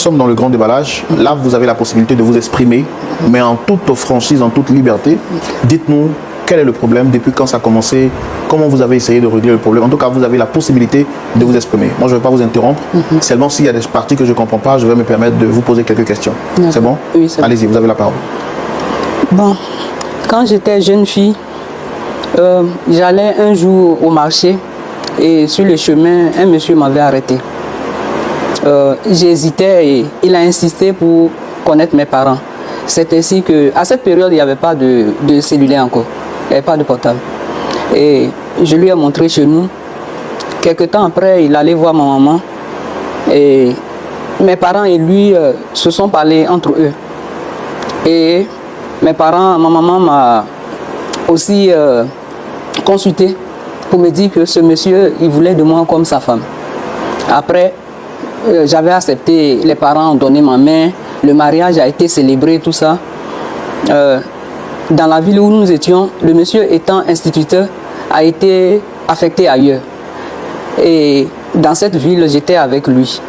sommes dans le grand déballage. Là, vous avez la possibilité de vous exprimer, mais en toute franchise, en toute liberté. Dites-nous quel est le problème, depuis quand ça a commencé, comment vous avez essayé de régler le problème. En tout cas, vous avez la possibilité de vous exprimer. Moi, je ne vais pas vous interrompre. Seulement, s'il y a des parties que je ne comprends pas, je vais me permettre de vous poser quelques questions. C'est bon? Oui, c'est bon. Allez-y, vous avez la parole. Bon, quand j'étais jeune fille, j'allais un jour au marché et sur le chemin, un monsieur m'avait arrêté. J'hésitais et il a insisté pour connaître mes parents. C'est ainsi qu'à cette période, il n'y avait pas de cellulaire encore. Il n'y avait pas de portable. Et je lui ai montré chez nous. Quelque temps après, il allait voir ma maman. Et mes parents et lui se sont parlé entre eux. Et mes parents, ma maman m'a aussi consulté pour me dire que ce monsieur, il voulait de moi comme sa femme. Après, j'avais accepté, les parents ont donné ma main, le mariage a été célébré, tout ça. Dans la ville où nous étions, le monsieur étant instituteur a été affecté ailleurs. Et dans cette ville, j'étais avec lui.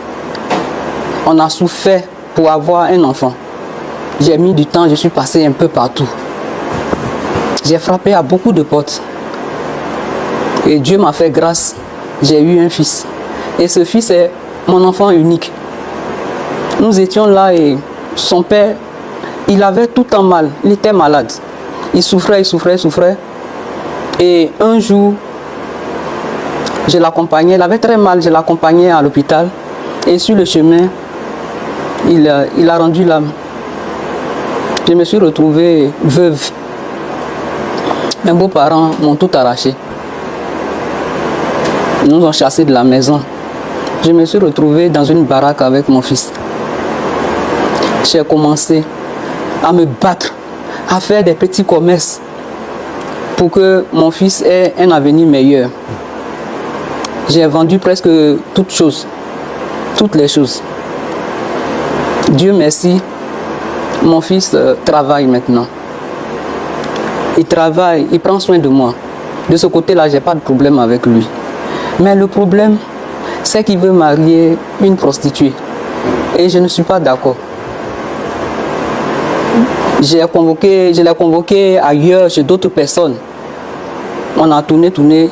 On a souffert pour avoir un enfant. J'ai mis du temps, je suis passé un peu partout. J'ai frappé à beaucoup de portes. Et Dieu m'a fait grâce, j'ai eu un fils. Et ce fils est mon enfant unique. Nous étions là et son père, il avait tout en mal, il était malade. Il souffrait, il souffrait, il souffrait. Et un jour, je l'accompagnais, il avait très mal, je l'accompagnais à l'hôpital. Et sur le chemin, il a rendu l'âme. Je me suis retrouvée veuve. Mes beaux-parents m'ont tout arraché. Ils nous ont chassés de la maison. Je me suis retrouvée dans une baraque avec mon fils. J'ai commencé à me battre, à faire des petits commerces pour que mon fils ait un avenir meilleur. J'ai vendu presque toutes choses, toutes les choses. Dieu merci, mon fils travaille maintenant. Il travaille, il prend soin de moi. De ce côté-là, je n'ai pas de problème avec lui. Mais le problème, c'est qu'il veut marier une prostituée. Et je ne suis pas d'accord. Je l'ai convoqué ailleurs, chez d'autres personnes. On a tourné.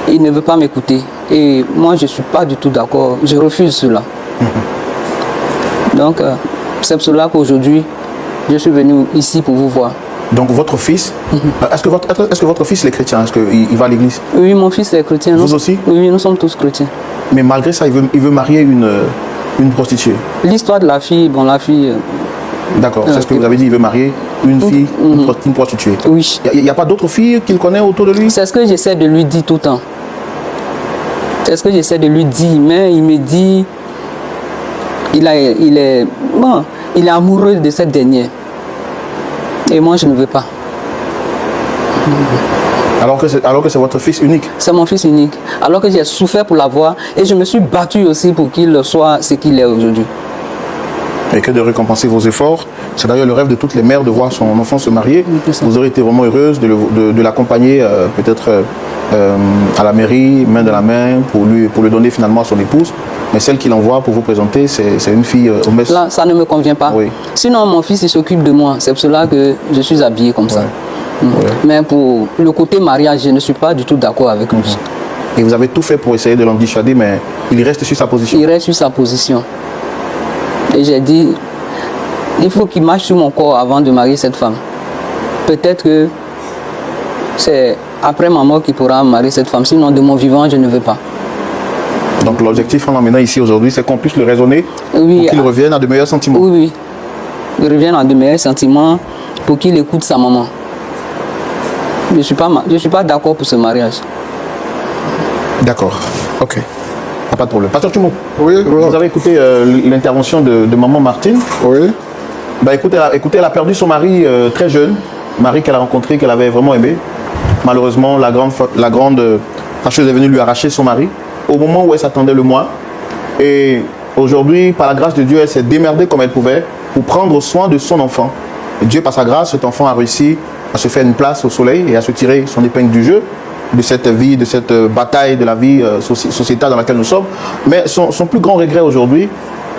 Il ne veut pas m'écouter. Et moi, je ne suis pas du tout d'accord. Je refuse cela. Donc, c'est pour cela qu'aujourd'hui, je suis venu ici pour vous voir. Donc votre fils, est-ce que votre fils est chrétien? Est-ce qu'il va à l'église? Oui, mon fils est chrétien. Vous aussi? Oui, nous sommes tous chrétiens. Mais malgré ça, il veut marier une prostituée? L'histoire de la fille, bon, la fille... D'accord, c'est ce que vous avez dit, il veut marier une fille, une prostituée. Oui. Il n'y a pas d'autres filles qu'il connaît autour de lui? C'est ce que j'essaie de lui dire tout le temps. C'est ce que j'essaie de lui dire, mais il me dit... Il est amoureux de cette dernière. Et moi, je ne veux pas. Alors que c'est votre fils unique? C'est mon fils unique. Alors que j'ai souffert pour l'avoir et je me suis battu aussi pour qu'il soit ce qu'il est aujourd'hui. Et que de récompenser vos efforts. C'est d'ailleurs le rêve de toutes les mères de voir son enfant se marier. Vous aurez été vraiment heureuse de l'accompagner peut-être à la mairie, main dans la main, pour le donner finalement à son épouse. Mais celle qu'il envoie pour vous présenter, c'est une fille au messes. Là, ça ne me convient pas. Oui. Sinon, mon fils, il s'occupe de moi. C'est pour cela que je suis habillée comme ça. Oui. Mais pour le côté mariage, je ne suis pas du tout d'accord avec lui. Et vous avez tout fait pour essayer de l'en dissuader, mais il reste sur sa position? Il reste sur sa position. Et j'ai dit, il faut qu'il marche sur mon corps avant de marier cette femme. Peut-être que c'est après ma mort qu'il pourra marier cette femme. Sinon, de mon vivant, je ne veux pas. Donc l'objectif en l'emmenant ici aujourd'hui, c'est qu'on puisse le raisonner pour qu'il revienne à de meilleurs sentiments. Oui. Il revienne à de meilleurs sentiments pour qu'il écoute sa maman. Je ne suis pas d'accord pour ce mariage. D'accord. Ok. Pas de problème. Pasteur Tumo, oui, voilà. Vous avez écouté l'intervention de maman Martine. Oui. Bah, écoutez, elle a perdu son mari très jeune. Mari qu'elle a rencontré, qu'elle avait vraiment aimé. Malheureusement, la grande fâcheuse est venue lui arracher son mari au moment où elle s'attendait le moins. Et aujourd'hui, par la grâce de Dieu, elle s'est démerdée comme elle pouvait pour prendre soin de son enfant. Et Dieu, par sa grâce, cet enfant a réussi à se faire une place au soleil et à se tirer son épingle du jeu de cette vie, de cette bataille de la vie sociétale dans laquelle nous sommes. Mais son plus grand regret aujourd'hui,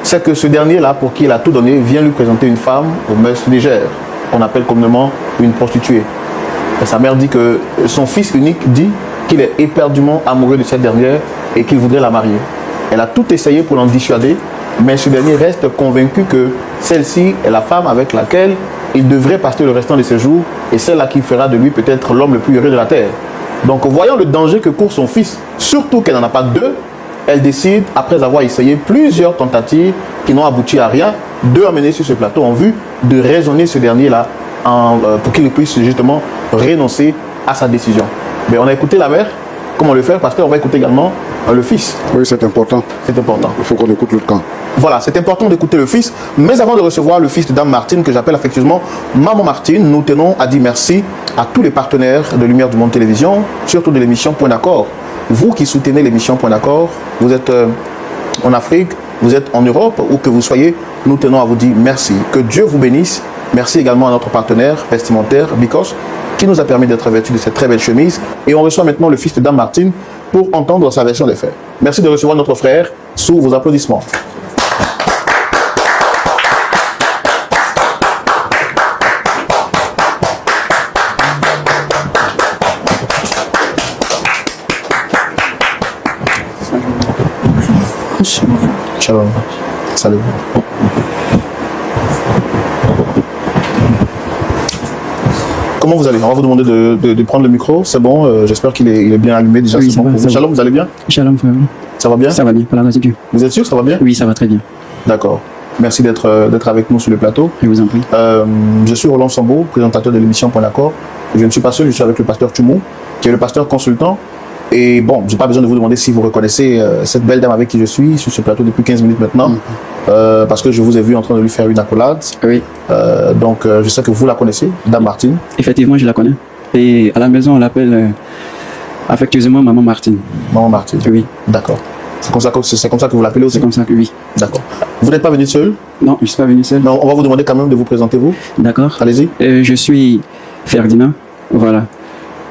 c'est que ce dernier-là, pour qui il a tout donné, vient lui présenter une femme aux mœurs légères, qu'on appelle communément une prostituée. Et sa mère dit que son fils unique dit qu'il est éperdument amoureux de cette dernière et qu'il voudrait la marier. Elle a tout essayé pour l'en dissuader, mais ce dernier reste convaincu que celle-ci est la femme avec laquelle il devrait passer le restant de ses jours et celle-là qui fera de lui peut-être l'homme le plus heureux de la terre. Donc, voyant le danger que court son fils, surtout qu'elle n'en a pas deux, elle décide, après avoir essayé plusieurs tentatives qui n'ont abouti à rien, de l'emmener sur ce plateau en vue de raisonner ce dernier-là pour qu'il puisse justement renoncer à sa décision. Mais on a écouté la mère, comment le faire, parce qu'on va écouter également le fils. Oui, c'est important. C'est important. Il faut qu'on écoute le camp. Voilà, c'est important d'écouter le fils. Mais avant de recevoir le fils de Dame Martine, que j'appelle affectueusement Maman Martine, nous tenons à dire merci à tous les partenaires de Lumière du Monde Télévision, surtout de l'émission Point d'accord. Vous qui soutenez l'émission Point d'accord, vous êtes en Afrique, vous êtes en Europe, où que vous soyez, nous tenons à vous dire merci. Que Dieu vous bénisse. Merci également à notre partenaire vestimentaire, Bicos, qui nous a permis d'être vêtus de cette très belle chemise. Et on reçoit maintenant le fils de Dame Martine pour entendre sa version des faits. Merci de recevoir notre frère sous vos applaudissements. Shalom. Salut. Comment vous allez? On va vous demander de prendre le micro. C'est bon, j'espère qu'il est bien allumé déjà. Oui, c'est bon. va. Shalom, vous allez bien? Shalom, frère. Ça va bien? Ça va bien, par la grâce de Dieu. Vous êtes sûr que ça va bien? Oui, ça va très bien. D'accord. Merci d'être avec nous sur le plateau. Je vous en prie. Je suis Roland Sambo, présentateur de l'émission Point d'accord. Je ne suis pas seul, je suis avec le pasteur Chumou, qui est le pasteur consultant. Et bon, je n'ai pas besoin de vous demander si vous reconnaissez cette belle dame avec qui je suis sur ce plateau depuis 15 minutes maintenant, parce que je vous ai vu en train de lui faire une accolade. Oui. Donc, je sais que vous la connaissez, Dame Martine. Effectivement, je la connais. Et à la maison, on l'appelle affectueusement Maman Martine. Maman Martine. Oui. D'accord. C'est comme ça que vous l'appelez aussi? C'est comme ça que oui. D'accord. Vous n'êtes pas venu seul? Non, je ne suis pas venu seul. Non, on va vous demander quand même de vous présenter, vous. D'accord. Allez-y. Je suis Ferdinand. Voilà.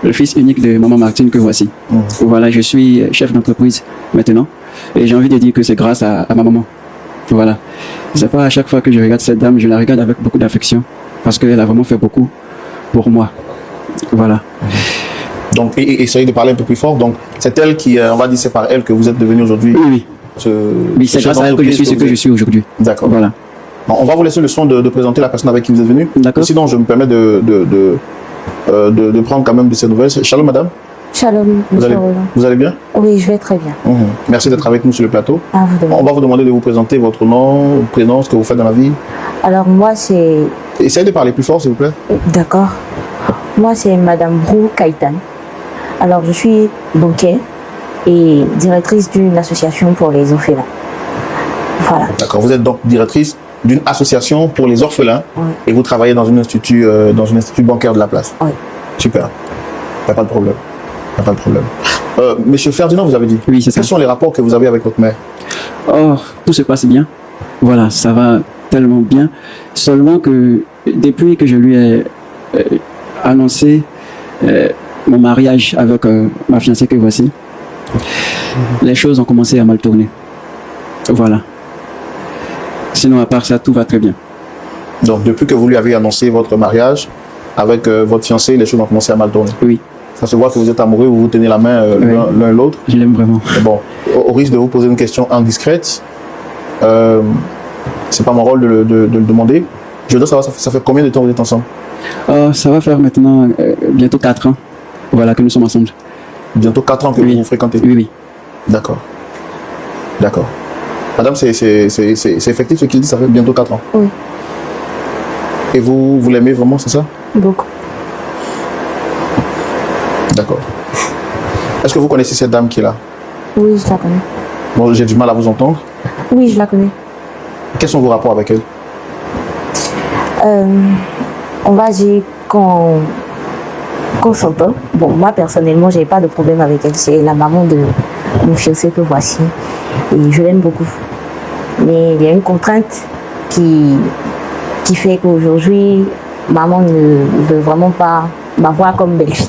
Le fils unique de Maman Martine que voici. Voilà, je suis chef d'entreprise maintenant. Et j'ai envie de dire que c'est grâce à ma maman. Voilà. C'est pas à chaque fois que je regarde cette dame, je la regarde avec beaucoup d'affection. Parce qu'elle a vraiment fait beaucoup pour moi. Voilà. Donc, essayez de parler un peu plus fort. Donc, c'est elle qui, on va dire, c'est par elle que vous êtes devenu aujourd'hui. Oui, oui. Oui, c'est grâce à elle que je suis ce que je suis aujourd'hui. D'accord. Voilà. Bon, on va vous laisser le soin de présenter la personne avec qui vous êtes venu. D'accord. Sinon, je me permets de prendre quand même de ces nouvelles. Shalom, madame. Shalom, monsieur Roland. Vous allez bien? Oui, je vais très bien. Merci d'être avec nous sur le plateau. À vous de même. On va vous demander de vous présenter votre nom, prénom, ce que vous faites dans la vie. Alors, moi, c'est... Essayez de parler plus fort, s'il vous plaît. D'accord. Moi, c'est Madame Brou Kaitan. Alors, je suis banquière et directrice d'une association pour les orphelins. Voilà. D'accord. Vous êtes donc directrice d'une association pour les orphelins, Oui. et vous travaillez dans un institut bancaire de la place. Oui. Super. Il n'y a pas de problème. Il n'y a pas de problème. Monsieur Ferdinand, vous avez dit. Oui, c'est ça. Quels sont les rapports que vous avez avec votre mère? Oh, tout se passe bien. Voilà, ça va tellement bien. Seulement que depuis que je lui ai annoncé mon mariage avec ma fiancée que voici, les choses ont commencé à mal tourner. Voilà. Sinon, à part ça, tout va très bien. Donc, depuis que vous lui avez annoncé votre mariage avec votre fiancé, les choses ont commencé à mal tourner. Oui, Ça se voit que vous êtes amoureux, vous vous tenez la main l'un l'autre. je l'aime vraiment. Mais bon, au risque de vous poser une question indiscrète, c'est pas mon rôle de le demander. Je veux dire, ça fait combien de temps vous êtes ensemble? Ça va faire maintenant bientôt 4 ans. Voilà, que nous sommes ensemble. Bientôt 4 ans que Oui. vous vous fréquentez? Oui, oui. D'accord. D'accord. Madame, c'est effectif ce qu'il dit, ça fait bientôt 4 ans. Oui. Et vous l'aimez vraiment, c'est ça? Beaucoup. D'accord. Est-ce que vous connaissez cette dame qui est là? Oui, je la connais. Bon, j'ai du mal à vous entendre. Oui, je la connais. Quels sont vos rapports avec elle? On va dire qu'on s'entend. Bon, moi, personnellement, j'ai pas de problème avec elle. C'est la maman de mon fiancé que voici. Et je l'aime beaucoup. Mais il y a une contrainte qui fait qu'aujourd'hui, maman ne veut vraiment pas m'avoir comme belle-fille.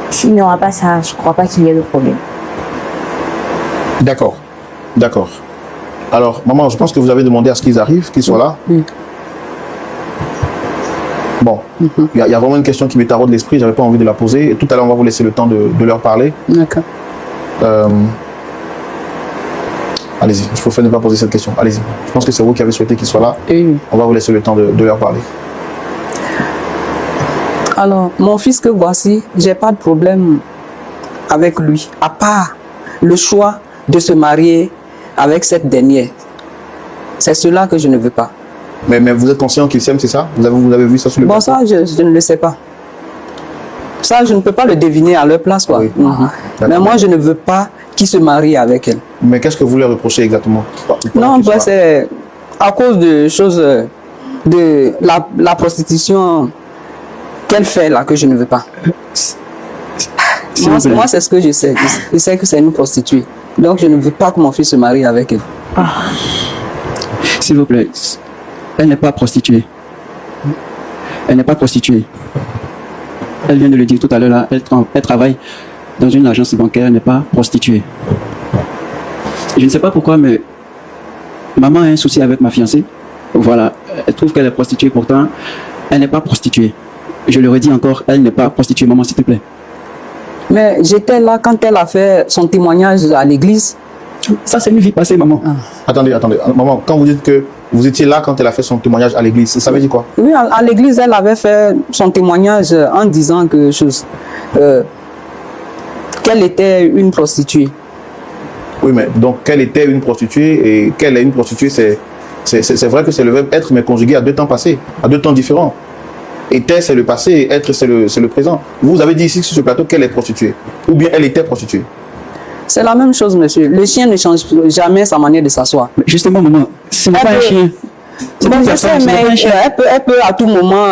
Sinon, à part ça, je crois pas qu'il y ait de problème. D'accord. D'accord. Alors, maman, je pense que vous avez demandé à ce qu'ils arrivent, qu'ils soient là. Oui. Bon, il y a vraiment une question qui me taraude l'esprit, j'avais pas envie de la poser. Et tout à l'heure, on va vous laisser le temps de leur parler. D'accord. Allez-y, je préfère ne pas poser cette question. Allez-y. Je pense que c'est vous qui avez souhaité qu'ils soient là. Oui. On va vous laisser le temps de leur parler. Alors, mon fils que voici, j'ai pas de problème avec lui, à part le choix de se marier avec cette dernière. C'est cela que je ne veux pas. Mais vous êtes conscient qu'ils s'aiment, c'est ça? Vous avez vu ça sur le Bon, plateau? ça, je ne le sais pas. Ça, je ne peux pas le deviner à leur place, quoi. Oui. Mais moi, je ne veux pas qu'il se marie avec elle. Mais qu'est-ce que vous leur reprochez exactement? Non, bah, c'est à cause de choses de la prostitution qu'elle fait là que je ne veux pas. Moi, c'est ce que je sais. Je sais que c'est une prostituée. Donc, je ne veux pas que mon fils se marie avec elle. S'il vous plaît, elle n'est pas prostituée. Elle n'est pas prostituée. Elle vient de le dire tout à l'heure là, elle travaille dans une agence bancaire, elle n'est pas prostituée. Je ne sais pas pourquoi, mais maman a un souci avec ma fiancée. Voilà, elle trouve qu'elle est prostituée, pourtant, elle n'est pas prostituée. Je le redis encore, elle n'est pas prostituée, maman, s'il te plaît. Mais j'étais là quand elle a fait son témoignage à l'église. Ça, c'est une vie passée, maman. Attendez. Maman, quand vous dites que vous étiez là quand elle a fait son témoignage à l'église, ça veut dire quoi? Oui, à l'église, elle avait fait son témoignage en disant que qu'elle était une prostituée. Oui, mais donc qu'elle était une prostituée et qu'elle est une prostituée, c'est vrai que c'est le verbe être, mais conjugué à deux temps passés, à deux temps différents. Était, c'est le passé, et être, c'est le présent. Vous avez dit ici sur ce plateau qu'elle est prostituée, ou bien elle était prostituée. C'est la même chose, monsieur. Le chien ne change jamais sa manière de s'asseoir. Mais justement, maman, ce n'est pas un chien. Bon, je sais, mais elle peut à tout moment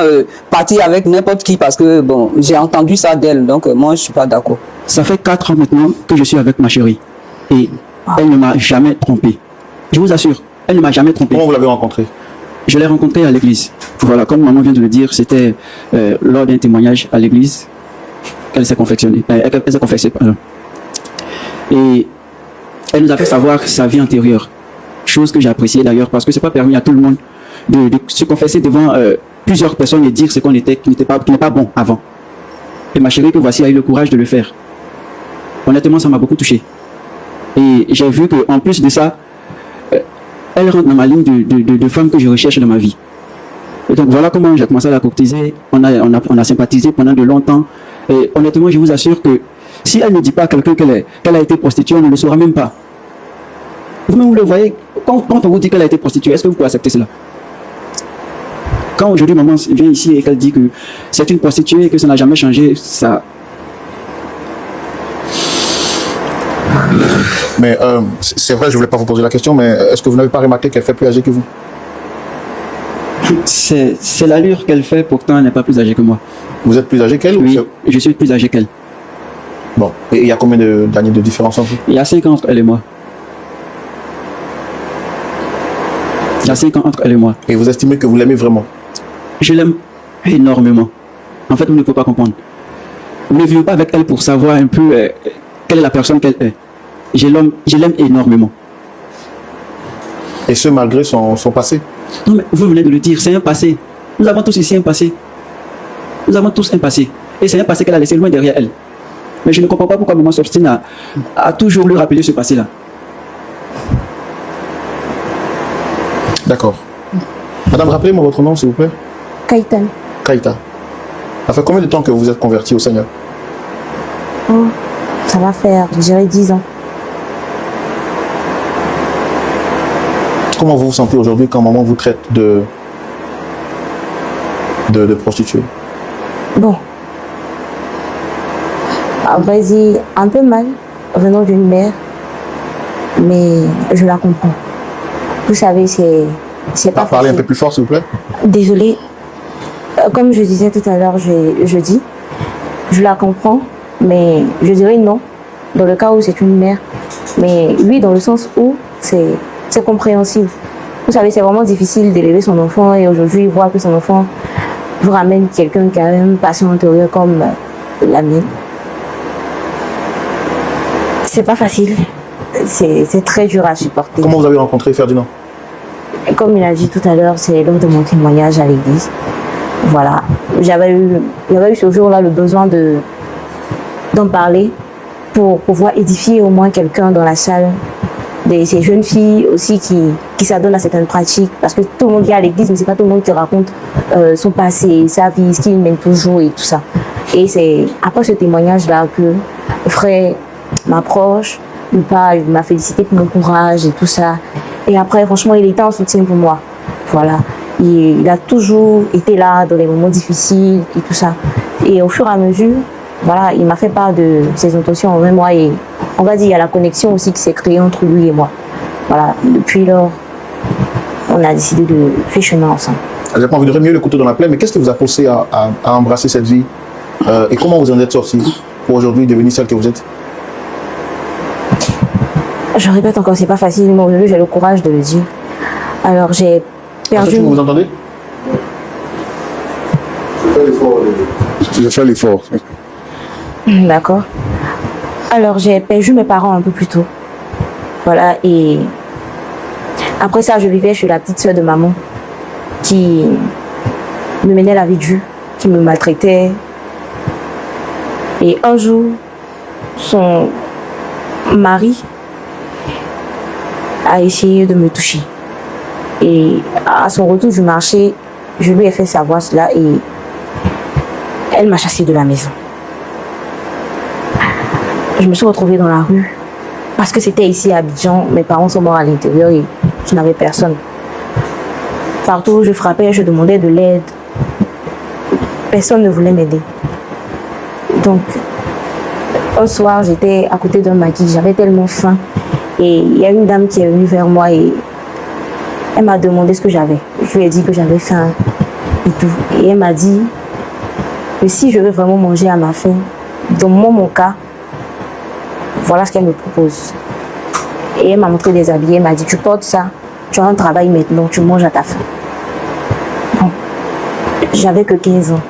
partir avec n'importe qui parce que, bon, j'ai entendu ça d'elle, donc moi, je ne suis pas d'accord. Ça fait 4 ans maintenant que je suis avec ma chérie. Et elle ne m'a jamais trompé. Je vous assure, elle ne m'a jamais trompé. Comment vous l'avez rencontrée? Je l'ai rencontrée à l'église. Voilà, comme maman vient de le dire, c'était lors d'un témoignage à l'église qu'elle s'est confectionnée. Elle s'est confessée, pardon. Et elle nous a fait savoir sa vie antérieure. Chose que j'ai appréciée d'ailleurs, parce que c'est pas permis à tout le monde de se confesser devant plusieurs personnes et dire ce qu'on était, qui n'est pas bon avant. Et ma chérie que voici a eu le courage de le faire. Honnêtement, ça m'a beaucoup touché. Et j'ai vu qu'en plus de ça, elle rentre dans ma ligne de femmes que je recherche dans ma vie. Et donc voilà comment j'ai commencé à la courtiser. On a sympathisé pendant de longtemps. Et honnêtement, je vous assure que si elle ne dit pas à quelqu'un qu'elle a été prostituée, on ne le saura même pas. Vous-même, vous le voyez, quand on vous dit qu'elle a été prostituée, est-ce que vous pouvez accepter cela? Quand aujourd'hui maman vient ici et qu'elle dit que c'est une prostituée et que ça n'a jamais changé, ça... Mais c'est vrai, je ne voulais pas vous poser la question, mais est-ce que vous n'avez pas remarqué qu'elle fait plus âgée que vous? C'est l'allure qu'elle fait, pourtant elle n'est pas plus âgée que moi. Vous êtes plus âgé qu'elle? Oui, je suis plus âgé qu'elle. Bon, et il y a combien d'années de différence entre vous? Il y a 5 ans entre elle et moi. Il y a 5 ans entre elle et moi. Et vous estimez que vous l'aimez vraiment? Je l'aime énormément. En fait, vous ne pouvez pas comprendre. Vous ne vivez pas avec elle pour savoir un peu quelle est la personne qu'elle est. Je l'aime énormément. Et ce, malgré son passé? Non, mais vous venez de le dire, c'est un passé. Nous avons tous ici un passé. Nous avons tous un passé. Et c'est un passé qu'elle a laissé loin derrière elle. Mais je ne comprends pas pourquoi maman s'obstine à toujours lui rappeler ce passé-là. D'accord. Madame, rappelez-moi votre nom, s'il vous plaît. Kaïtan. Kaïta. Ça fait combien de temps que vous êtes converti au Seigneur? Oh, ça va faire, je dirais 10 ans. Comment vous vous sentez aujourd'hui quand maman vous traite de prostituée? Bon. À vrai dire, un peu mal, venant d'une mère, mais je la comprends. Vous savez, c'est pas Parlez un facile. peu plus fort, s'il vous plaît. Désolée. Comme je disais tout à l'heure, je dis, je la comprends, mais je dirais non, dans le cas où c'est une mère. Mais oui, dans le sens où c'est compréhensible. Vous savez, c'est vraiment difficile d'élever son enfant et aujourd'hui, voir que son enfant vous ramène quelqu'un qui a une passion intérieure comme la mienne. C'est pas facile. c'est très dur à supporter. Comment vous avez rencontré Ferdinand? Comme il a dit tout à l'heure, c'est lors de mon témoignage à l'église. Voilà. J'avais eu ce jour-là le besoin d'en parler pour pouvoir édifier au moins quelqu'un dans la salle. Ces jeunes filles aussi qui s'adonnent à certaines pratiques. Parce que tout le monde vient à l'église, mais c'est pas tout le monde qui raconte son passé, sa vie, ce qu'il mène toujours et tout ça. Et c'est après ce témoignage-là que le frère m'approche, il m'a félicité pour mon courage et tout ça. Et après, franchement, il était en soutien pour moi. Voilà. Il a toujours été là dans les moments difficiles et tout ça. Et au fur et à mesure, voilà, il m'a fait part de ses intentions envers moi. Et on va dire, il y a la connexion aussi qui s'est créée entre lui et moi. Voilà. Depuis lors, on a décidé de faire chemin ensemble. Vous avez envie de remuer le couteau dans la plaie, mais qu'est-ce qui vous a poussé à embrasser cette vie et comment vous en êtes sorti pour aujourd'hui devenir celle que vous êtes? Je répète encore, c'est pas facile, mais aujourd'hui j'ai le courage de le dire. Alors j'ai perdu. Vous entendez? Je fais l'effort. D'accord. Alors j'ai perdu mes parents un peu plus tôt. Voilà, et après ça, je vivais chez la petite soeur de maman qui me menait la vie dure, qui me maltraitait. Et un jour, son mari a essayé de me toucher. Et à son retour du marché, je lui ai fait savoir cela et elle m'a chassée de la maison. Je me suis retrouvée dans la rue parce que c'était ici à Abidjan. Mes parents sont morts à l'intérieur et je n'avais personne. Partout où je frappais, je demandais de l'aide. Personne ne voulait m'aider. Donc, un soir, j'étais à côté d'un maquis, j'avais tellement faim. Et il y a une dame qui est venue vers moi et elle m'a demandé ce que j'avais. Je lui ai dit que j'avais faim et tout. Et elle m'a dit que si je veux vraiment manger à ma faim, dans mon cas, voilà ce qu'elle me propose. Et elle m'a montré des habits, elle m'a dit tu portes ça, tu as un travail maintenant, tu manges à ta faim. Bon, j'avais que 15 ans.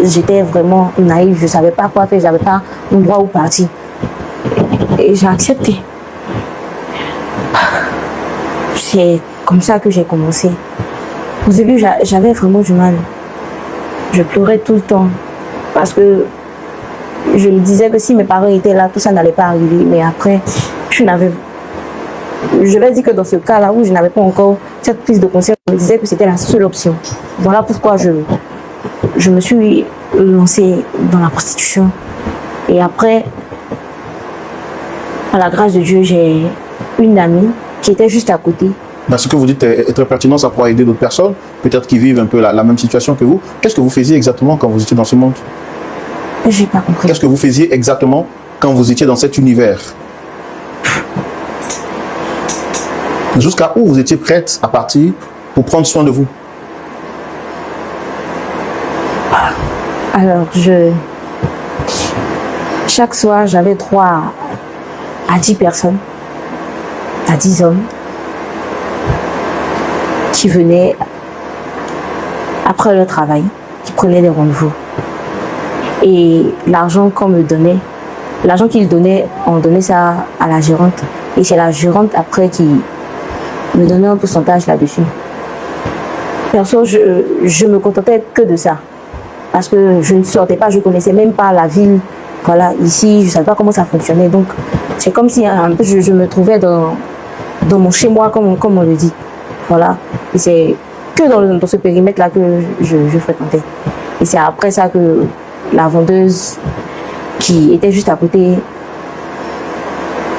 J'étais vraiment naïve, je ne savais pas quoi faire, je n'avais pas endroit où partir. Et j'ai accepté. C'est comme ça que j'ai commencé. Au début, j'avais vraiment du mal. Je pleurais tout le temps parce que je me disais que si mes parents étaient là, tout ça n'allait pas arriver. Mais après, je vais dire que dans ce cas-là où je n'avais pas encore cette prise de conscience, je me disais que c'était la seule option. Voilà pourquoi je me suis lancée dans la prostitution. Et après, à la grâce de Dieu, j'ai une amie qui était juste à côté. Ce que vous dites est très pertinent, ça pourra aider d'autres personnes, peut-être qui vivent un peu la même situation que vous. Qu'est-ce que vous faisiez exactement quand vous étiez dans ce monde? J'ai pas compris. Qu'est-ce que vous faisiez exactement quand vous étiez dans cet univers? Jusqu'à où vous étiez prête à partir pour prendre soin de vous? Alors, chaque soir, j'avais droit à 10 personnes, à 10 hommes qui venaient après le travail, qui prenaient des rendez-vous. Et l'argent qu'on me donnait, l'argent qu'ils donnaient, on donnait ça à la gérante. Et c'est la gérante après qui me donnait un pourcentage là-dessus. Perso, je me contentais que de ça. Parce que je ne sortais pas, je ne connaissais même pas la ville. Voilà, ici, je ne savais pas comment ça fonctionnait. Donc, c'est comme si un peu je me trouvais dans mon chez-moi, comme on le dit. Voilà. Et c'est que dans ce périmètre-là que je fréquentais. Et c'est après ça que la vendeuse qui était juste à côté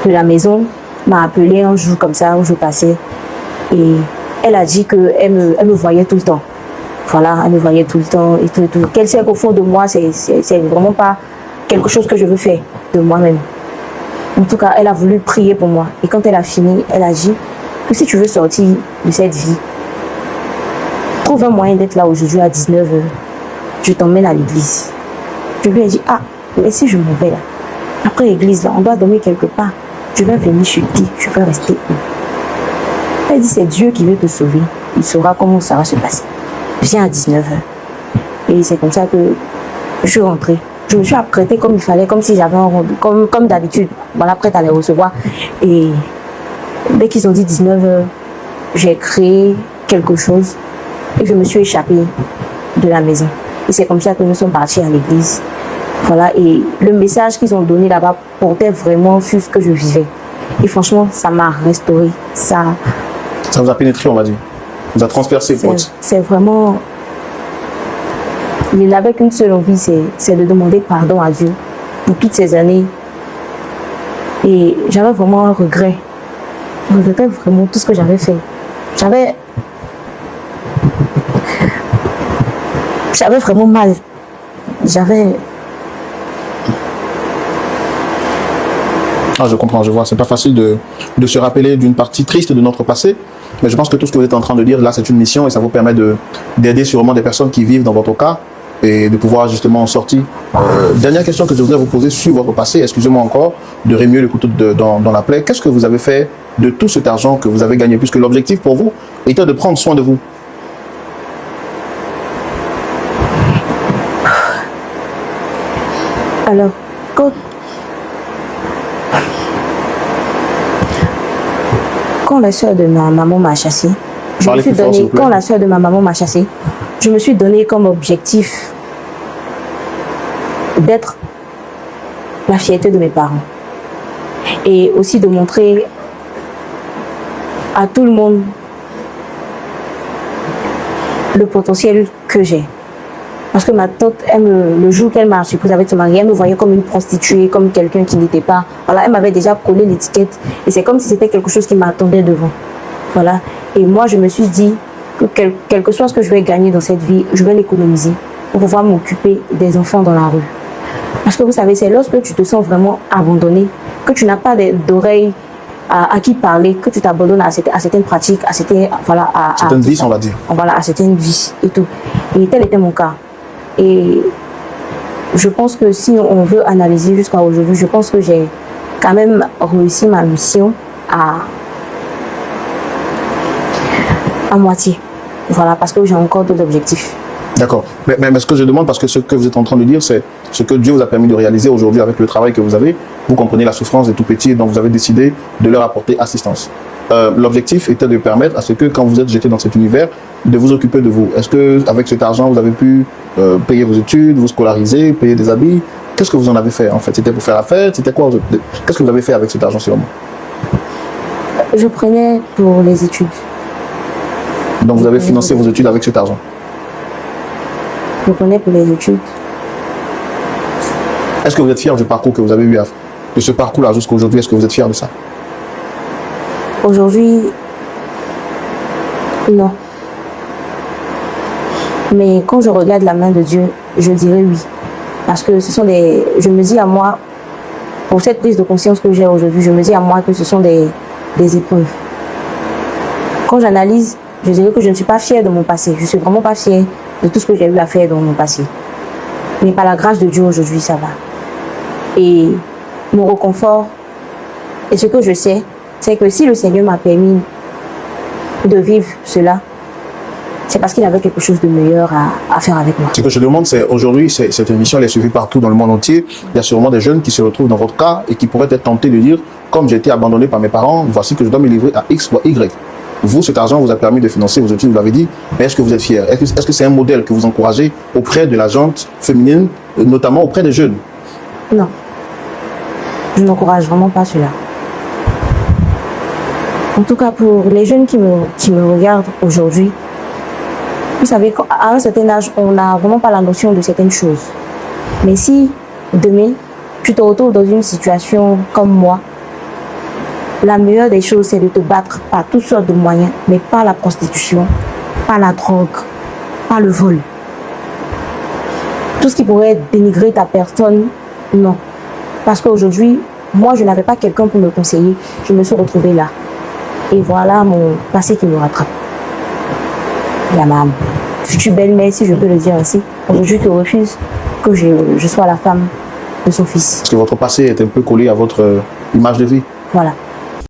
de la maison m'a appelé un jour comme ça où je passais. Et elle a dit qu'elle me voyait tout le temps. Voilà, elle me voyait tout le temps et tout. Qu'elle sait qu'au fond de moi, c'est vraiment pas quelque chose que je veux faire de moi-même. En tout cas, elle a voulu prier pour moi. Et quand elle a fini, elle a dit que si tu veux sortir de cette vie, trouve un moyen d'être là aujourd'hui à 19h. Je t'emmène à l'église. Je lui ai dit, mais si je m'en vais là, après l'église, là, on doit dormir quelque part. Je vais venir chuter, je vais rester. Elle dit, c'est Dieu qui veut te sauver. Il saura comment ça va se passer. Je viens à 19h. Et c'est comme ça que je suis rentrée. je me suis apprêtée comme il fallait, comme si j'avais un rendez-vous, comme d'habitude, voilà, prête à les recevoir. Et dès qu'ils ont dit 19h, j'ai créé quelque chose et je me suis échappée de la maison. Et c'est comme ça que nous sommes partis à l'église. Voilà, et le message qu'ils ont donné là-bas portait vraiment sur ce que je vivais. Et franchement, ça m'a restauré. Ça vous a pénétré, on va dire. Vous a transpercé, pote. C'est vraiment... Il n'avait qu'une seule envie, c'est de demander pardon à Dieu pour toutes ces années. Et j'avais vraiment un regret. Je regrettais vraiment tout ce que j'avais fait. J'avais vraiment mal. Ah, je comprends, je vois. C'est pas facile de se rappeler d'une partie triste de notre passé. Mais je pense que tout ce que vous êtes en train de dire, là, c'est une mission et ça vous permet d'aider sûrement des personnes qui vivent dans votre cas et de pouvoir justement en sortir. Dernière question que je voudrais vous poser sur votre passé, excusez-moi encore de remuer le couteau dans la plaie. Qu'est-ce que vous avez fait de tout cet argent que vous avez gagné, puisque l'objectif pour vous était de prendre soin de vous? Alors, quand la soeur de ma maman m'a chassé, quand la soeur de ma maman m'a chassé, je me suis donné comme objectif d'être la fierté de mes parents. Et aussi de montrer à tout le monde le potentiel que j'ai. Parce que ma tante, le jour qu'elle m'a surprise avec son mari, elle me voyait comme une prostituée, comme quelqu'un qui n'était pas... Voilà, elle m'avait déjà collé l'étiquette. Et c'est comme si c'était quelque chose qui m'attendait devant. Voilà. Et moi, je me suis dit que quel que soit ce que je vais gagner dans cette vie, je vais l'économiser pour pouvoir m'occuper des enfants dans la rue. Parce que vous savez, c'est lorsque tu te sens vraiment abandonné, que tu n'as pas d'oreilles à qui parler, que tu t'abandonnes à certaines pratiques, à certaines vices, on va dire. Voilà, à certaines vices et tout. Et tel était mon cas. Et je pense que si on veut analyser jusqu'à aujourd'hui, je pense que j'ai quand même réussi ma mission à moitié. Voilà, parce que j'ai encore d'autres objectifs. D'accord. Mais ce que je demande, parce que ce que vous êtes en train de dire, c'est ce que Dieu vous a permis de réaliser aujourd'hui avec le travail que vous avez. Vous comprenez la souffrance des tout-petits et donc vous avez décidé de leur apporter assistance. L'objectif était de permettre à ce que, quand vous êtes jeté dans cet univers, de vous occuper de vous. Est-ce qu'avec cet argent, vous avez pu payer vos études, vous scolariser, payer des habits? Qu'est-ce que vous en avez fait en fait? C'était pour faire la fête? C'était quoi? Qu'est-ce que vous avez fait avec cet argent sûrement? Je prenais pour les études. Donc vous avez financé vos études avec cet argent? Je prenais pour les études. Est-ce que vous êtes fier du parcours que vous avez eu, de ce parcours-là jusqu'à aujourd'hui? Est-ce que vous êtes fier de ça? Aujourd'hui, non. Mais quand je regarde la main de Dieu, je dirais oui. Parce que je me dis à moi, pour cette prise de conscience que j'ai aujourd'hui, je me dis à moi que ce sont des épreuves. Quand j'analyse, je dirais que je ne suis pas fière de mon passé. Je ne suis vraiment pas fière de tout ce que j'ai eu à faire dans mon passé. Mais par la grâce de Dieu, aujourd'hui, ça va. Et mon réconfort, et ce que je sais, c'est que si le Seigneur m'a permis de vivre cela, c'est parce qu'il avait quelque chose de meilleur à faire avec moi. Ce que je demande, c'est aujourd'hui, cette émission elle est suivie partout dans le monde entier. Il y a sûrement des jeunes qui se retrouvent dans votre cas et qui pourraient être tentés de dire, comme j'ai été abandonné par mes parents, voici que je dois me livrer à X ou à Y. Vous, cet argent vous a permis de financer vos études, vous l'avez dit, mais est-ce que vous êtes fier? Est-ce que c'est un modèle que vous encouragez auprès de la gente féminine, notamment auprès des jeunes? Non. Je n'encourage vraiment pas cela. En tout cas, pour les jeunes qui me regardent aujourd'hui, vous savez qu'à un certain âge, on n'a vraiment pas la notion de certaines choses. Mais si demain, tu te retrouves dans une situation comme moi, la meilleure des choses, c'est de te battre par toutes sortes de moyens, mais pas la prostitution, pas la drogue, pas le vol. Tout ce qui pourrait dénigrer ta personne, non. Parce qu'aujourd'hui, moi, je n'avais pas quelqu'un pour me conseiller. Je me suis retrouvée là. Et voilà mon passé qui me rattrape. Il y a ma future belle-mère, si je peux le dire ainsi, aujourd'hui qui refuse que je sois la femme de son fils. Parce que votre passé est un peu collé à votre image de vie. Voilà.